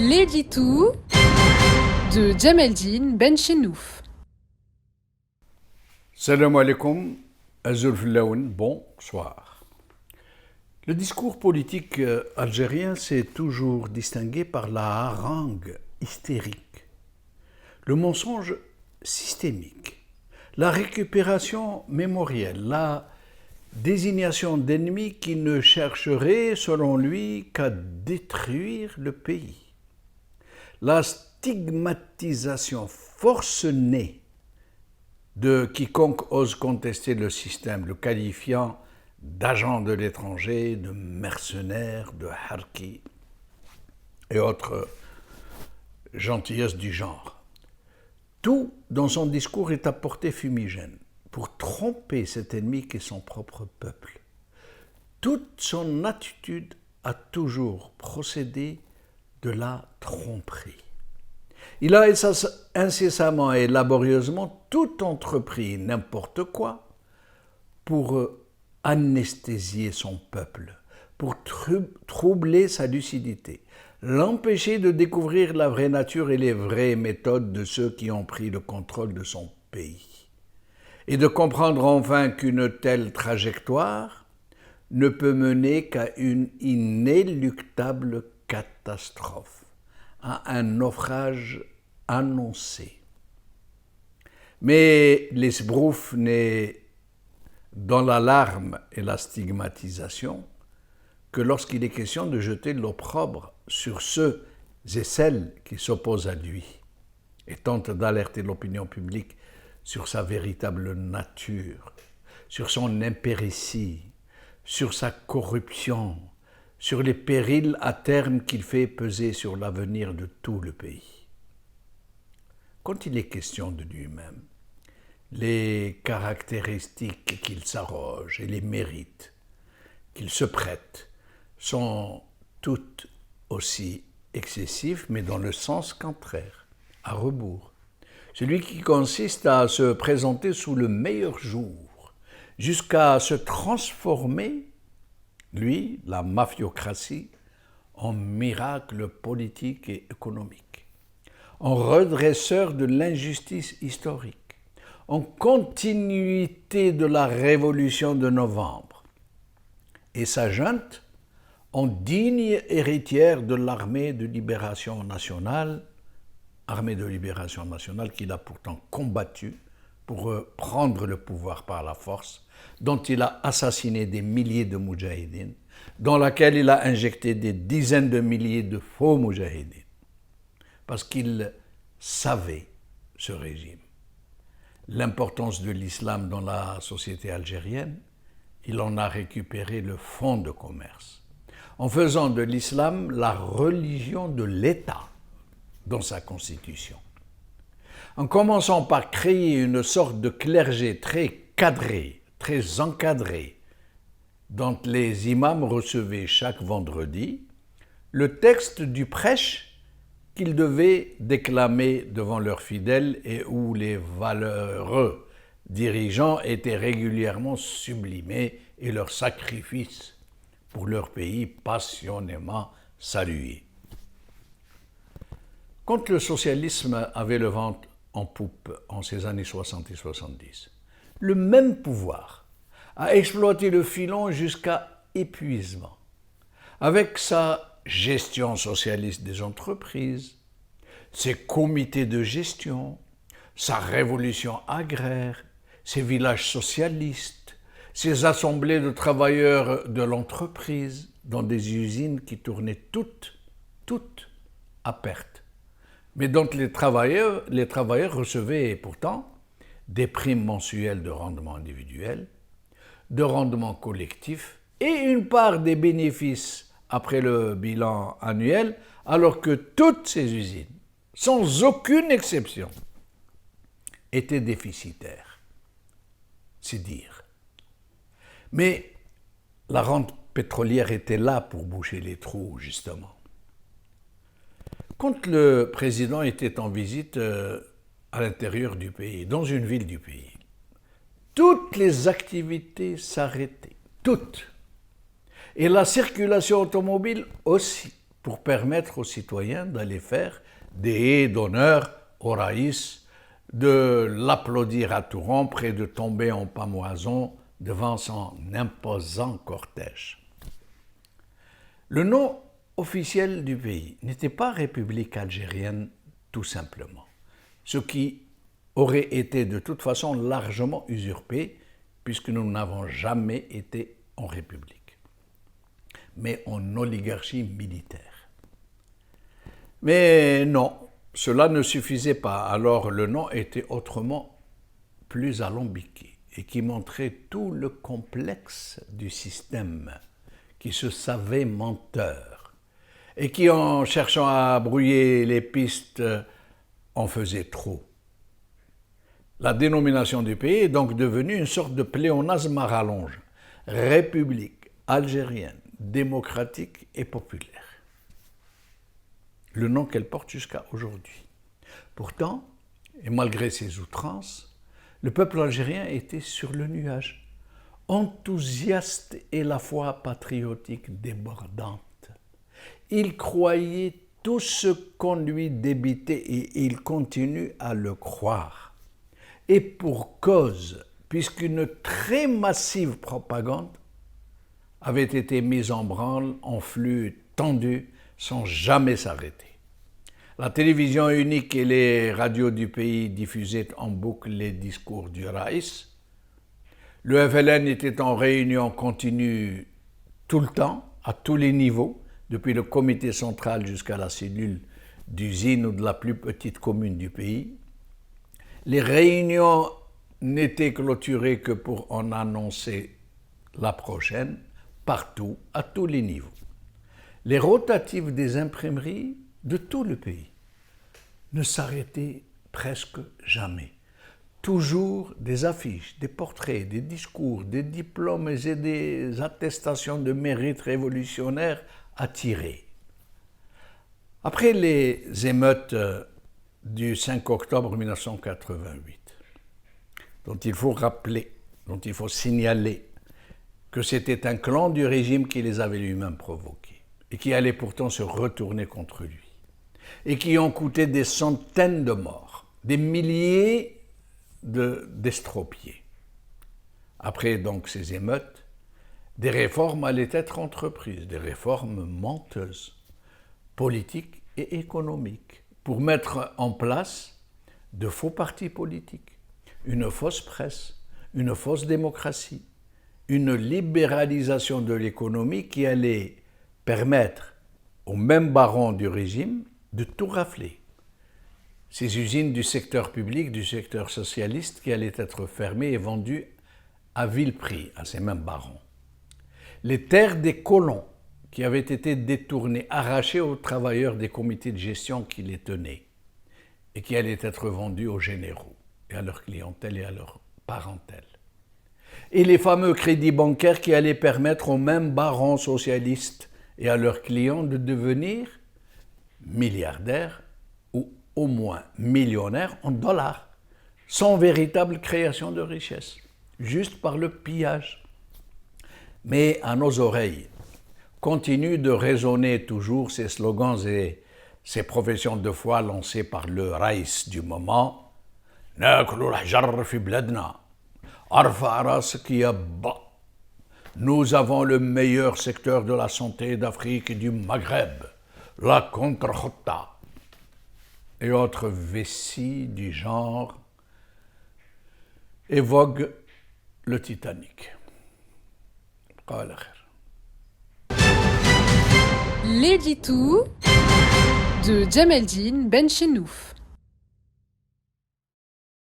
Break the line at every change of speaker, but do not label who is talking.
L'édito de Djemeldine Benchenouf.
Salam alaikum, Azul Filaoun, bonsoir. Le discours politique algérien s'est toujours distingué par la harangue hystérique, le mensonge systémique, la récupération mémorielle, la désignation d'ennemis qui ne chercheraient, selon lui, qu'à détruire le pays, la stigmatisation forcenée de quiconque ose contester le système, le qualifiant d'agent de l'étranger, de mercenaire, de harki et autres gentillesses du genre. Tout dans son discours est à portée fumigène pour tromper cet ennemi qu'est son propre peuple. Toute son attitude a toujours procédé de la tromperie. Il a incessamment et laborieusement tout entrepris, n'importe quoi, pour anesthésier son peuple, pour troubler sa lucidité, l'empêcher de découvrir la vraie nature et les vraies méthodes de ceux qui ont pris le contrôle de son pays, et de comprendre enfin qu'une telle trajectoire ne peut mener qu'à une inéluctable catastrophe, à un naufrage annoncé. Mais l'esbrouf n'est dans l'alarme et la stigmatisation que lorsqu'il est question de jeter l'opprobre sur ceux et celles qui s'opposent à lui et tentent d'alerter l'opinion publique sur sa véritable nature, sur son impéritie, sur sa corruption, sur les périls à terme qu'il fait peser sur l'avenir de tout le pays. Quand il est question de lui-même, les caractéristiques qu'il s'arroge et les mérites qu'il se prête sont toutes aussi excessifs, mais dans le sens contraire, à rebours. Celui qui consiste à se présenter sous le meilleur jour, jusqu'à se transformer, lui, la mafiocratie, en miracle politique et économique, en redresseur de l'injustice historique, en continuité de la révolution de novembre, et sa junte en digne héritière de l'armée de libération nationale qu'il a pourtant combattue pour prendre le pouvoir par la force, dont il a assassiné des milliers de moudjahidines, dans laquelle il a injecté des dizaines de milliers de faux moudjahidines, parce qu'il savait, ce régime, l'importance de l'islam dans la société algérienne. Il en a récupéré le fonds de commerce, en faisant de l'islam la religion de l'État dans sa constitution, en commençant par créer une sorte de clergé très cadré, très encadré, dont les imams recevaient chaque vendredi le texte du prêche qu'ils devaient déclamer devant leurs fidèles et où les valeureux dirigeants étaient régulièrement sublimés et leurs sacrifices pour leur pays passionnément salués. Quand le socialisme avait le vent en poupe en ces années 60 et 70, le même pouvoir a exploité le filon jusqu'à épuisement, avec sa gestion socialiste des entreprises, ses comités de gestion, sa révolution agraire, ses villages socialistes, ses assemblées de travailleurs de l'entreprise dans des usines qui tournaient toutes à perte, mais dont les travailleurs recevaient pourtant des primes mensuelles de rendement individuel, de rendement collectif et une part des bénéfices après le bilan annuel, alors que toutes ces usines, sans aucune exception, étaient déficitaires. C'est dire. Mais la rente pétrolière était là pour boucher les trous, justement. Quand le président était en visite à l'intérieur du pays, dans une ville du pays, toutes les activités s'arrêtaient, toutes. Et la circulation automobile aussi, pour permettre aux citoyens d'aller faire des d'honneur au raïs, de l'applaudir à tout rompre près de tomber en pâmoison devant son imposant cortège. Le nom officiel du pays n'était pas République algérienne tout simplement, ce qui aurait été de toute façon largement usurpé puisque nous n'avons jamais été en République, mais en oligarchie militaire. Mais non, cela ne suffisait pas, alors le nom était autrement plus alambiqué et qui montrait tout le complexe du système qui se savait menteur et qui, en cherchant à brouiller les pistes, en faisait trop. La dénomination du pays est donc devenue une sorte de pléonasme à rallonge, République algérienne, démocratique et populaire. Le nom qu'elle porte jusqu'à aujourd'hui. Pourtant, et malgré ses outrances, le peuple algérien était sur le nuage, enthousiaste et la foi patriotique débordante. Il croyait tout ce qu'on lui débitait et il continue à le croire. Et pour cause, puisqu'une très massive propagande avait été mise en branle en flux tendu sans jamais s'arrêter. La télévision unique et les radios du pays diffusaient en boucle les discours du Raïs. Le FLN était en réunion continue tout le temps, à tous les niveaux, depuis le comité central jusqu'à la cellule d'usine ou de la plus petite commune du pays. Les réunions n'étaient clôturées que pour en annoncer la prochaine, partout, à tous les niveaux. Les rotatives des imprimeries de tout le pays ne s'arrêtaient presque jamais. Toujours des affiches, des portraits, des discours, des diplômes et des attestations de mérite révolutionnaire à tirer. Après les émeutes du 5 octobre 1988, dont il faut rappeler, dont il faut signaler que c'était un clan du régime qui les avait lui-même provoqués et qui allait pourtant se retourner contre lui et qui ont coûté des centaines de morts, des milliers d'estropiés. Après donc ces émeutes, des réformes allaient être entreprises, des réformes menteuses, politiques et économiques, pour mettre en place de faux partis politiques, une fausse presse, une fausse démocratie, une libéralisation de l'économie qui allait permettre aux mêmes barons du régime de tout rafler. Ces usines du secteur public, du secteur socialiste qui allaient être fermées et vendues à vil prix à ces mêmes barons. Les terres des colons qui avaient été détournées, arrachées aux travailleurs des comités de gestion qui les tenaient et qui allaient être vendues aux généraux et à leur clientèle et à leur parentèle. Et les fameux crédits bancaires qui allaient permettre aux mêmes barons socialistes et à leurs clients de devenir milliardaires ou au moins millionnaires en dollars, sans véritable création de richesse, juste par le pillage. Mais à nos oreilles, continuent de résonner toujours ces slogans et ces professions de foi lancées par le raïs du moment. Nous avons le meilleur secteur de la santé d'Afrique et du Maghreb, la Contre-Khotta, et autres vessies du genre évoquent le Titanic.
L'édito de Djemeldine Benchenouf.